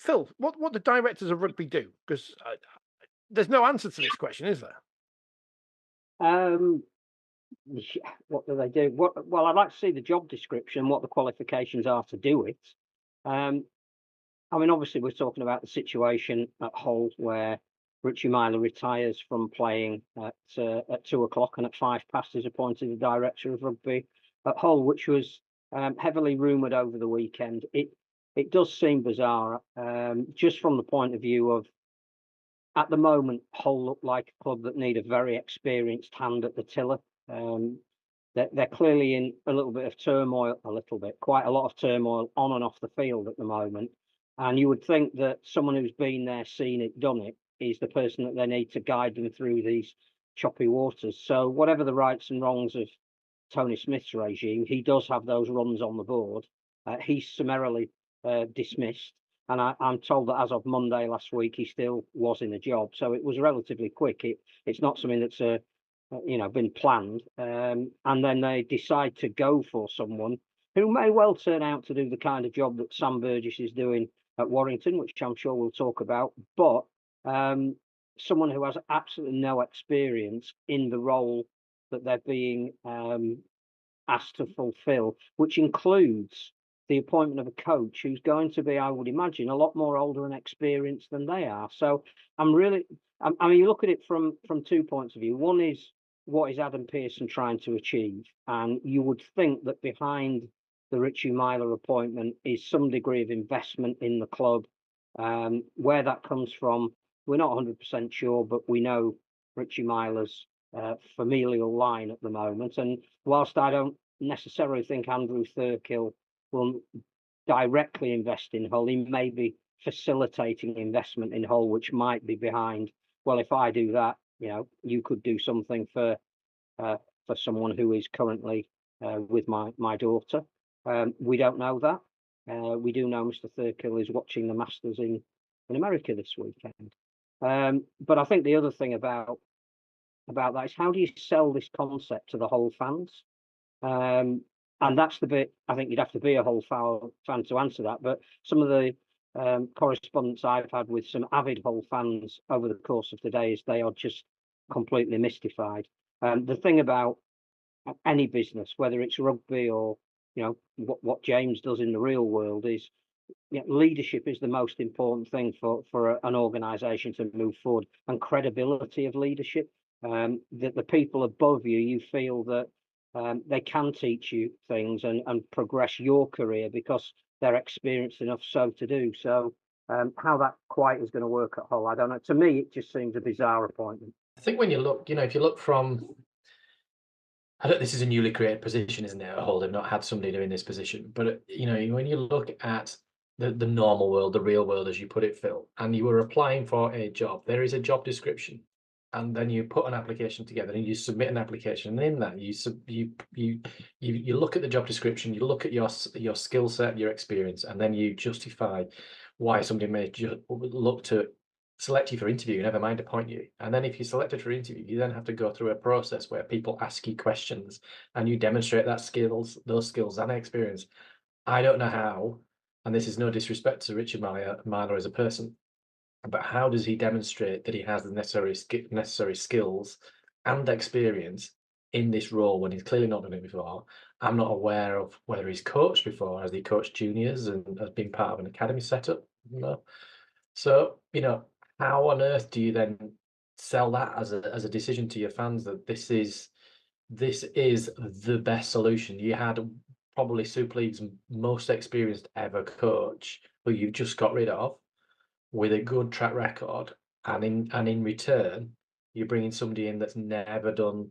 Phil, what do directors of rugby do? Because there's no answer to this question, is there? Um, yeah, what do they do? Well, I'd like to see the job description, what the qualifications are to do it. Um, I mean, obviously, we're talking about the situation at Hull where Richie Myler retires from playing at 2 o'clock, and at 5 past is appointed the director of rugby at Hull, which was heavily rumoured over the weekend. It does seem bizarre, just from the point of view of, at the moment, Hull look like a club that need a very experienced hand at the tiller. Um, they're clearly in a little bit of turmoil, quite a lot of turmoil on and off the field at the moment. And you would think that someone who's been there, seen it, done it, is the person that they need to guide them through these choppy waters. So whatever the rights and wrongs of Tony Smith's regime, he does have those runs on the board. He's summarily dismissed. And I'm told that as of Monday last week, he still was in a job. So it was relatively quick. It's not something that's been planned. And then they decide to go for someone who may well turn out to do the kind of job that Sam Burgess is doing at Warrington, which I'm sure we'll talk about. But someone who has absolutely no experience in the role that they're being asked to fulfill, which includes the appointment of a coach who's going to be, I would imagine, a lot more older and experienced than they are. So I mean, you look at it from 2 points of view. One is, what is Adam Pearson trying to achieve? And you would think that behind the Richie Myler appointment is some degree of investment in the club. Where that comes from, we're not 100% sure, but we know Richie Myler's familial line at the moment. And whilst I don't necessarily think Andrew Thurkill will directly invest in Hull, he may be facilitating investment in Hull, which might be behind, well, if I do that, you could do something for someone who is currently with my daughter. We don't know that. We do know Mr. Thurkill is watching the Masters in America this weekend. But I think the other thing about that is, how do you sell this concept to the Hull fans? And that's the bit, I think you'd have to be a Hull fan to answer that. But some of the correspondence I've had with some avid Hull fans over the course of the day is they are just completely mystified. The thing about any business, whether it's rugby or what James does in the real world, is leadership is the most important thing for an organisation to move forward, and credibility of leadership. That the people above you, you feel that they can teach you things and progress your career because they're experienced enough so to do. So how that quite is going to work at Hull, I don't know. To me, it just seems a bizarre appointment. I think when you look, if you look from, this is a newly created position, isn't it, at Hull? They've not had somebody doing this position. But, when you look at the normal world, the real world, as you put it, Phil, and you were applying for a job, there is a job description. And then you put an application together and you submit an application. And in that, you look at the job description, you look at your skill set, your experience, and then you justify why somebody may look to select you for interview, never mind appoint you. And then if you're selected for interview, you then have to go through a process where people ask you questions and you demonstrate those skills and experience. I don't know how, and this is no disrespect to Richard Myler as a person, but how does he demonstrate that he has the necessary skills and experience in this role when he's clearly not done it before? I'm not aware of whether he's coached before. Has he coached juniors and has been part of an academy setup? No. So, how on earth do you then sell that as a decision to your fans that this is the best solution? You had probably Super League's most experienced ever coach, who you've just got rid of, with a good track record, and in return, you're bringing somebody in that's never done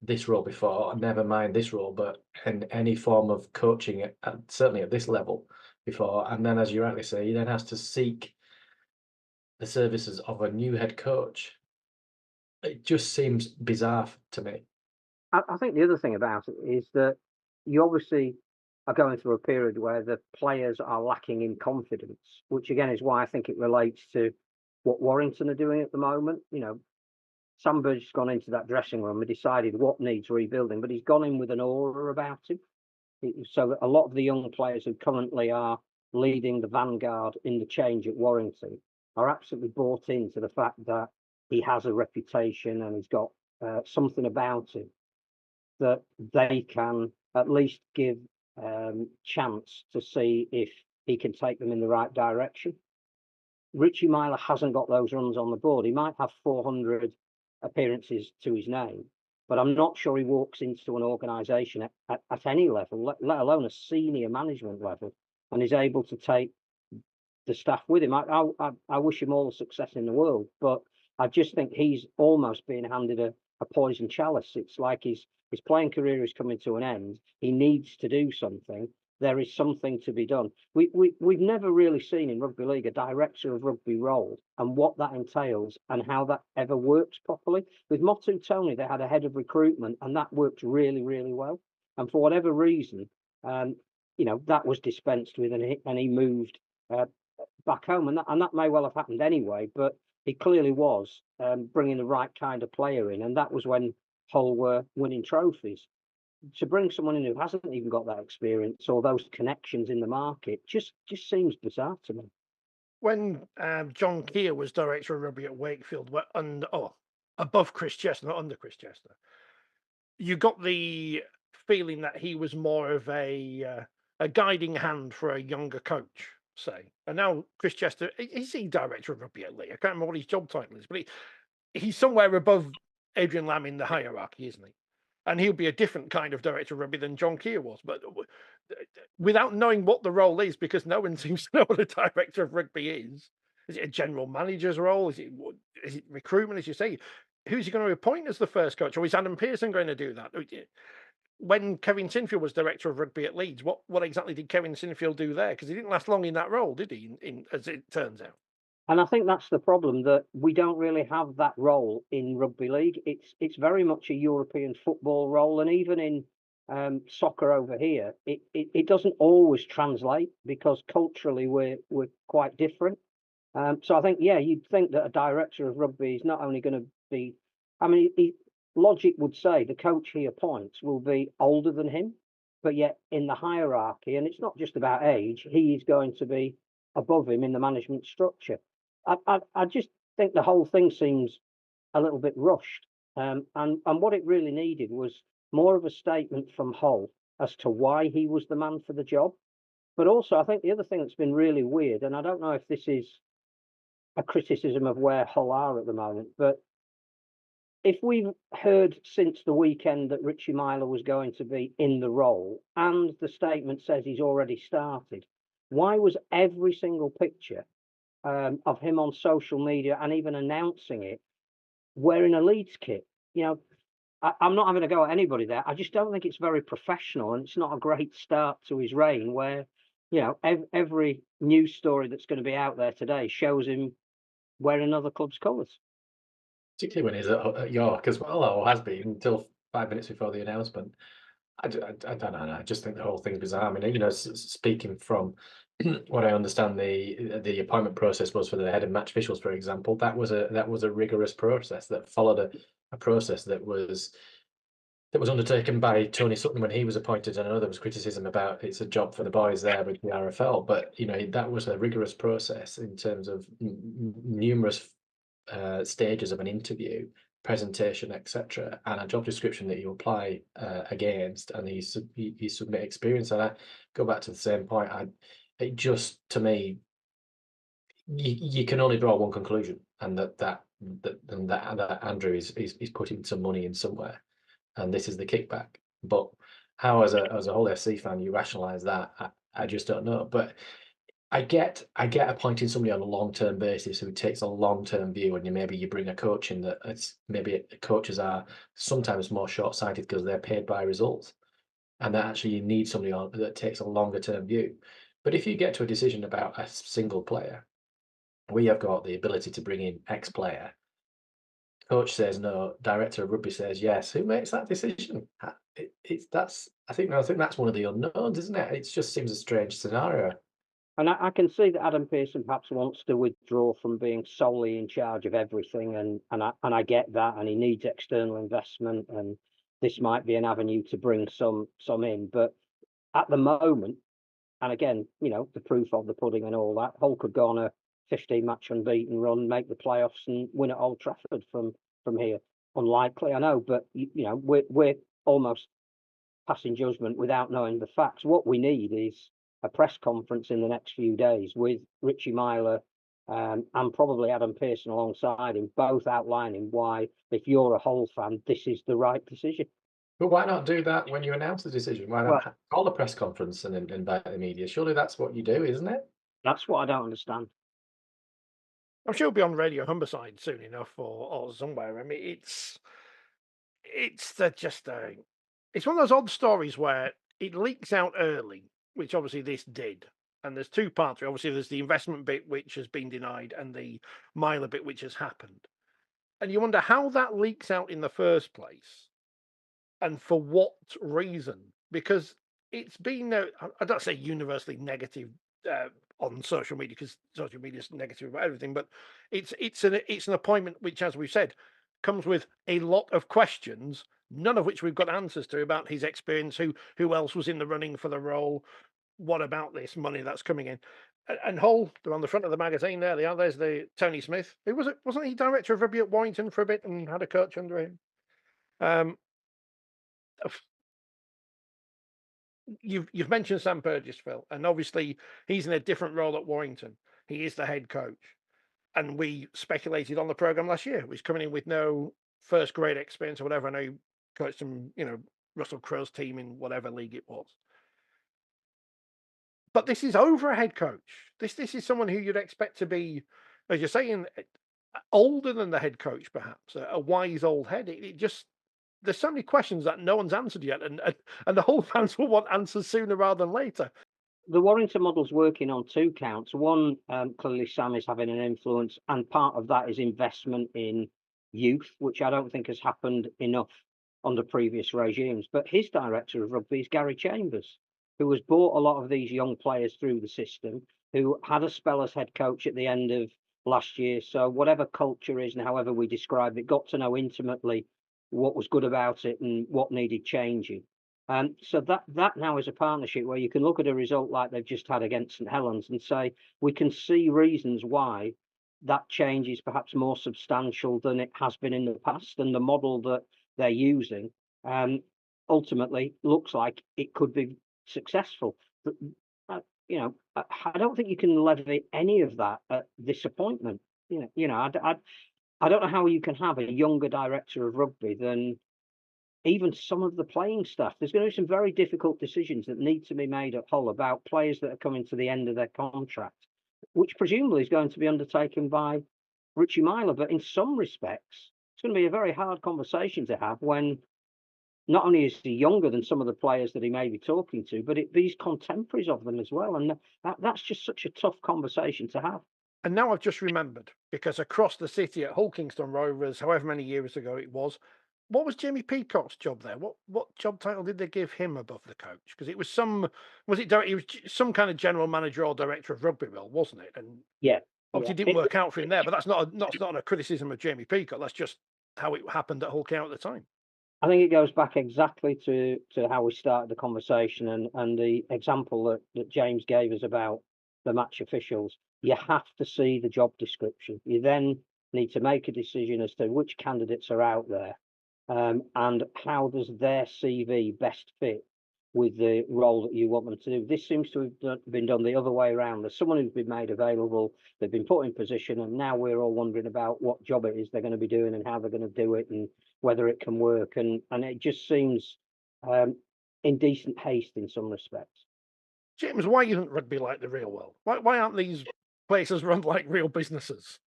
this role before, never mind this role, but in any form of coaching, certainly at this level before. And then, as you rightly say, he then has to seek the services of a new head coach. It just seems bizarre to me. I think the other thing about it is that you obviously are going through a period where the players are lacking in confidence, which again is why I think it relates to what Warrington are doing at the moment. Sam Burgess has gone into that dressing room and decided what needs rebuilding, but he's gone in with an aura about him. So that a lot of the young players who currently are leading the vanguard in the change at Warrington, are absolutely bought into the fact that he has a reputation and he's got something about him that they can at least give chance to see if he can take them in the right direction. Richie Myler hasn't got those runs on the board. He might have 400 appearances to his name, but I'm not sure he walks into an organisation at any level, let alone a senior management level, and is able to take the staff with him. I wish him all the success in the world, but I just think he's almost being handed a poison chalice. It's like his playing career is coming to an end. He needs to do something. There is something to be done. We've never really seen in rugby league a director of rugby role and what that entails and how that ever works properly. With Forty20, they had a head of recruitment and that worked really, really well. And for whatever reason, that was dispensed with and he moved back home. And that may well have happened anyway, but he clearly was bringing the right kind of player in. And that was when Hull were winning trophies. To bring someone in who hasn't even got that experience or those connections in the market just seems bizarre to me. When John Keir was director of rugby at Wakefield, above Chris Chester, not under Chris Chester, you got the feeling that he was more of a guiding hand for a younger coach, say. And now Chris Chester, is he director of rugby at Lee? I can't remember what his job title is, but he's somewhere above Adrian Lamb in the hierarchy, isn't he? And he'll be a different kind of director of rugby than John Keir was. But without knowing what the role is, because no one seems to know what a director of rugby is it a general manager's role? Is it recruitment, as you say? Who's he going to appoint as the first coach? Or is Adam Pearson going to do that? When Kevin Sinfield was director of rugby at Leeds, what exactly did Kevin Sinfield do there? Because he didn't last long in that role, did he? As it turns out. And I think that's the problem, that we don't really have that role in rugby league. It's very much a European football role, and even in soccer over here, it doesn't always translate because culturally we're quite different. So I think, you'd think that a director of rugby is not only going to be, logic would say the coach he appoints will be older than him, but yet in the hierarchy, and it's not just about age, he is going to be above him in the management structure. I just think the whole thing seems a little bit rushed. And what it really needed was more of a statement from Hull as to why he was the man for the job. But also, I think the other thing that's been really weird, and I don't know if this is a criticism of where Hull are at the moment, but if we've heard since the weekend that Richie Myler was going to be in the role and the statement says he's already started, why was every single picture of him on social media and even announcing it wearing a Leeds kit? I'm not having a go at anybody there. I just don't think it's very professional, and it's not a great start to his reign where, every news story that's going to be out there today shows him wearing another club's colours. Particularly when he's at York as well, or has been until 5 minutes before the announcement. I don't know. I just think the whole thing's bizarre. Speaking from what I understand, the appointment process was for the head of match officials, for example. That was a rigorous process that followed a process that was undertaken by Tony Sutton when he was appointed. I know there was criticism about it's a job for the boys there with the RFL, but that was a rigorous process in terms of numerous stages of an interview, presentation, etc., and a job description that you apply against, and you submit experience. And I go back to the same point. It just, to me, you can only draw one conclusion, and that Andrew is putting some money in somewhere, and this is the kickback. But how, as a Hull FC fan, you rationalise that, I just don't know. But I get appointing somebody on a long-term basis who takes a long-term view, and maybe you bring a coach in that maybe coaches are sometimes more short-sighted because they're paid by results, and that actually you need somebody on that takes a longer-term view. But if you get to a decision about a single player, we have got the ability to bring in X player. Coach says no, director of rugby says yes. Who makes that decision? I think that's one of the unknowns, isn't it? It just seems a strange scenario. And I can see that Adam Pearson perhaps wants to withdraw from being solely in charge of everything, and I get that, and he needs external investment, and this might be an avenue to bring some in. But at the moment, And again, you know, the proof of the pudding and all that. Hull could go on a 15-match unbeaten run, make the playoffs, and win at Old Trafford from here. Unlikely, I know, but you know, we're almost passing judgment without knowing the facts. What we need is a press conference in the next few days with Richie Myler and probably Adam Pearson alongside him, both outlining why, if you're a Hull fan, this is the right decision. But why not do that when you announce the decision? Why Well, not call a press conference and invite the media? Surely that's what you do, isn't it? that's what I don't understand. I'm sure he'll be on Radio Humberside soon enough, or somewhere. I mean, it's it's one of those odd stories where it leaks out early, which obviously this did. And there's two parts to it. Obviously, there's the investment bit which has been denied, and the Myler bit which has happened. And you wonder how that leaks out in the first place, and for what reason? Because it's been, I don't say universally negative on social media, because social media is negative about everything, but it's an appointment which, as we've said, comes with a lot of questions, none of which we've got answers to, about his experience, who else was in the running for the role, what about this money that's coming in. And Hull, they're on the front of the magazine there. They are. There's the Tony Smith. Who was it? Wasn't he director of rugby at Warrington for a bit and had a coach under him? Um, you've mentioned Sam Burgess, Phil, and obviously he's in a different role at Warrington. He is the head coach, and we speculated on the program last year. He's coming in with no first grade experience or whatever. I know he coached some, Russell Crowe's team in whatever league it was. But this is over a head coach. This is someone who you'd expect to be, as you're saying, older than the head coach, perhaps a wise old head. It just, there's so many questions that no one's answered yet, and the Hull fans will want answers sooner rather than later. The Warrington model's working on two counts. One, clearly Sam is having an influence, and part of that is investment in youth, which I don't think has happened enough under previous regimes. But his director of rugby is Gary Chambers, who has brought a lot of these young players through the system, who had a spell as head coach at the end of last year. So whatever culture is and however we describe it, got to know intimately what was good about it and what needed changing. So that now is a partnership where you can look at a result like they've just had against St Helens and say, we can see reasons why that change is perhaps more substantial than it has been in the past. And the model that they're using ultimately looks like it could be successful. But, I don't think you can levy any of that at this appointment. I don't know how you can have a younger director of rugby than even some of the playing staff. There's going to be some very difficult decisions that need to be made at Hull about players that are coming to the end of their contract, which presumably is going to be undertaken by Richie Myler. But in some respects, it's going to be a very hard conversation to have when not only is he younger than some of the players that he may be talking to, but he's contemporaries of them as well. And that's just such a tough conversation to have. And now I've just remembered, because across the city at Hull Kingston Rovers, however many years ago it was, what was Jamie Peacock's job there? What job title did they give him above the coach? Because it was some kind of general manager or director of rugby role, wasn't it? And obviously didn't work out for him there. But that's not a criticism of Jamie Peacock. That's just how it happened at Hull County at the time. I think it goes back exactly to how we started the conversation and the example that James gave us about the match officials. You have to see the job description. You then need to make a decision as to which candidates are out there. And how does their CV best fit with the role that you want them to do? This seems to have been done the other way around. There's someone who's been made available, they've been put in position, and now we're all wondering about what job it is they're going to be doing and how they're going to do it and whether it can work. And it just seems in decent haste in some respects. James, why isn't rugby like the real world? Why aren't these places run like real businesses?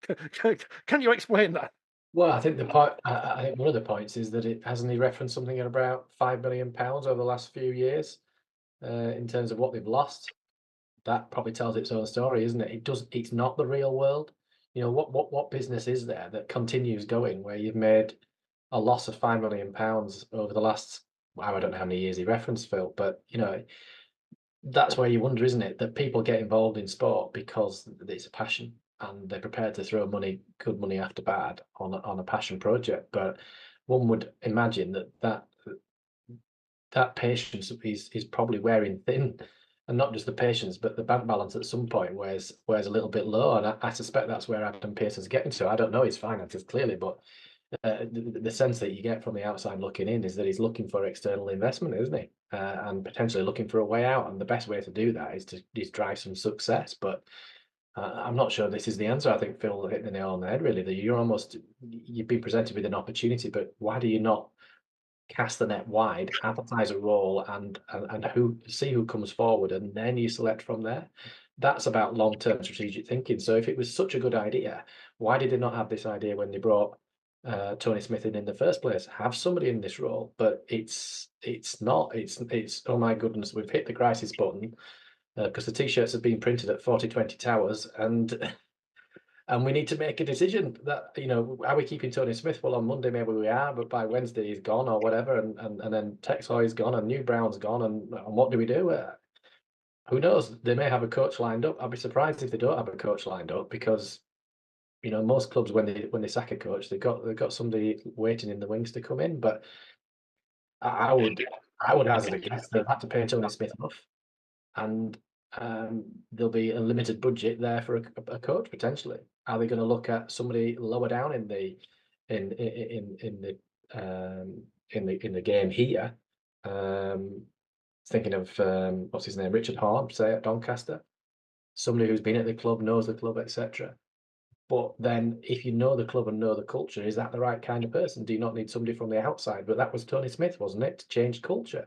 Can you explain that? Well, I think I think one of the points is that hasn't he referenced something at about £5 million over the last few years in terms of what they've lost. That probably tells its own story, isn't it? It's not the real world. What business is there that continues going where you've made a loss of £5 million over the last, I don't know how many years he referenced, Phil, but that's where you wonder, isn't it, that people get involved in sport because it's a passion. And they're prepared to throw good money after bad on a passion project. But one would imagine that patience is probably wearing thin and not just the patience, but the bank balance at some point wears a little bit low, and I suspect that's where Adam Pearson's getting to. I don't know his finances clearly, but the sense that you get from the outside looking in is that he's looking for external investment, isn't he? And potentially looking for a way out. And the best way to do that is to drive some success. But I'm not sure this is the answer. I think Phil hit the nail on the head, really. That you've been presented with an opportunity, but why do you not cast the net wide, advertise a role, and see who comes forward, and then you select from there? That's about long-term strategic thinking. So if it was such a good idea, why did they not have this idea when they brought Tony Smith in the first place? Have somebody in this role, but it's not. It's oh my goodness, we've hit the crisis button because the t-shirts have been printed at 4020 Towers, and we need to make a decision that, are we keeping Tony Smith? Well, on Monday maybe we are, but by Wednesday he's gone or whatever, and then Tex Hoy's gone and New Brown's gone, and what do we do? Who knows? They may have a coach lined up. I'd be surprised if they don't have a coach lined up, because most clubs, when they sack a coach, they've got somebody waiting in the wings to come in. But I would hazard a guess they'll have to pay Tony Smith enough, and there'll be a limited budget there for a coach potentially. Are they going to look at somebody lower down in the game here? Thinking of what's his name, Richard Horn, say at Doncaster, somebody who's been at the club, knows the club, etc. But then, if you know the club and know the culture, is that the right kind of person? Do you not need somebody from the outside? But that was Tony Smith, wasn't it, to change culture?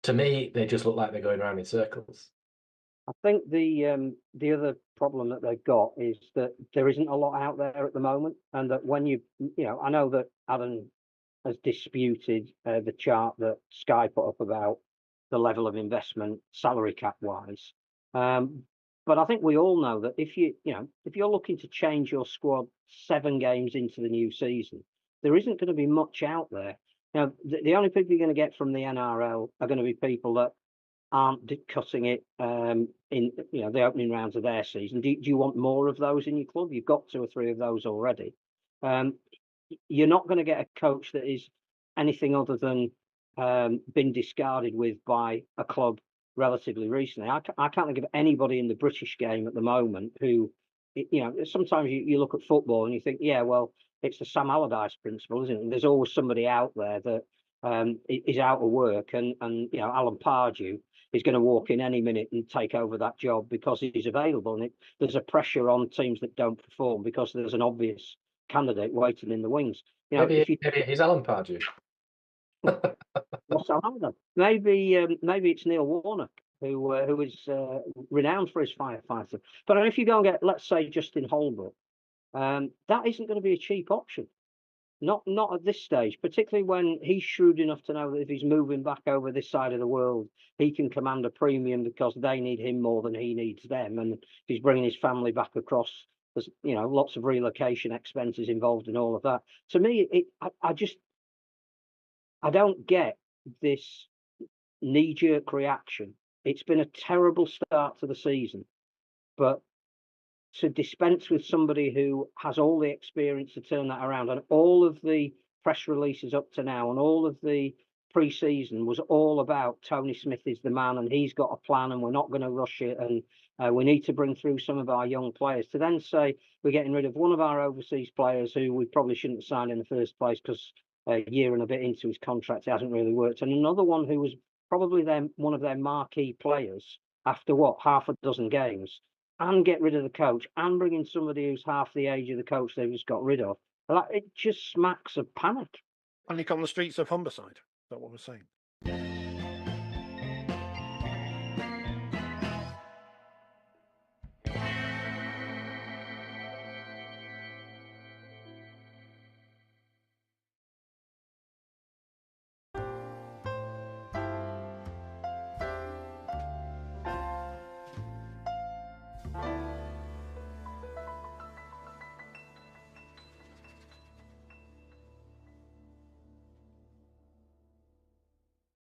To me, they just look like they're going around in circles. I think the other problem that they've got is that there isn't a lot out there at the moment, and that when I know that Adam has disputed the chart that Sky put up about the level of investment salary cap wise, but I think we all know that if you're looking to change your squad 7 games into the new season, there isn't going to be much out there. Now, the only people you're going to get from the NRL are going to be people that aren't cutting it in the opening rounds of their season. Do you want more of those in your club? You've got 2 or 3 of those already. You're not going to get a coach that is anything other than been discarded with by a club relatively recently. I can't think of anybody in the British game at the moment who, sometimes you look at football and you think, yeah, well, it's the Sam Allardyce principle, isn't it? There's always somebody out there that is out of work, and Alan Pardew is going to walk in any minute and take over that job because he's available, and there's a pressure on teams that don't perform because there's an obvious candidate waiting in the wings. Maybe it's Alan Pardew. What's that? Maybe it's Neil Warnock, who is renowned for his firefighter. But if you go and get, let's say, Justin Holbrook, that isn't going to be a cheap option. Not at this stage, particularly when he's shrewd enough to know that if he's moving back over this side of the world, he can command a premium because they need him more than he needs them. And if he's bringing his family back across, there's lots of relocation expenses involved in all of that. To me, I don't get this knee-jerk reaction. It's been a terrible start to the season, but to dispense with somebody who has all the experience to turn that around, and all of the press releases up to now and all of the pre-season was all about Tony Smith is the man and he's got a plan and we're not going to rush it, and we need to bring through some of our young players. To then say we're getting rid of one of our overseas players who we probably shouldn't have signed in the first place because a year and a bit into his contract it hasn't really worked, and another one who was probably one of their marquee players after half a dozen games, and get rid of the coach and bring in somebody who's half the age of the coach they've just got rid of. It just smacks of panic. Panic on the streets of Humberside. Is that what we're saying?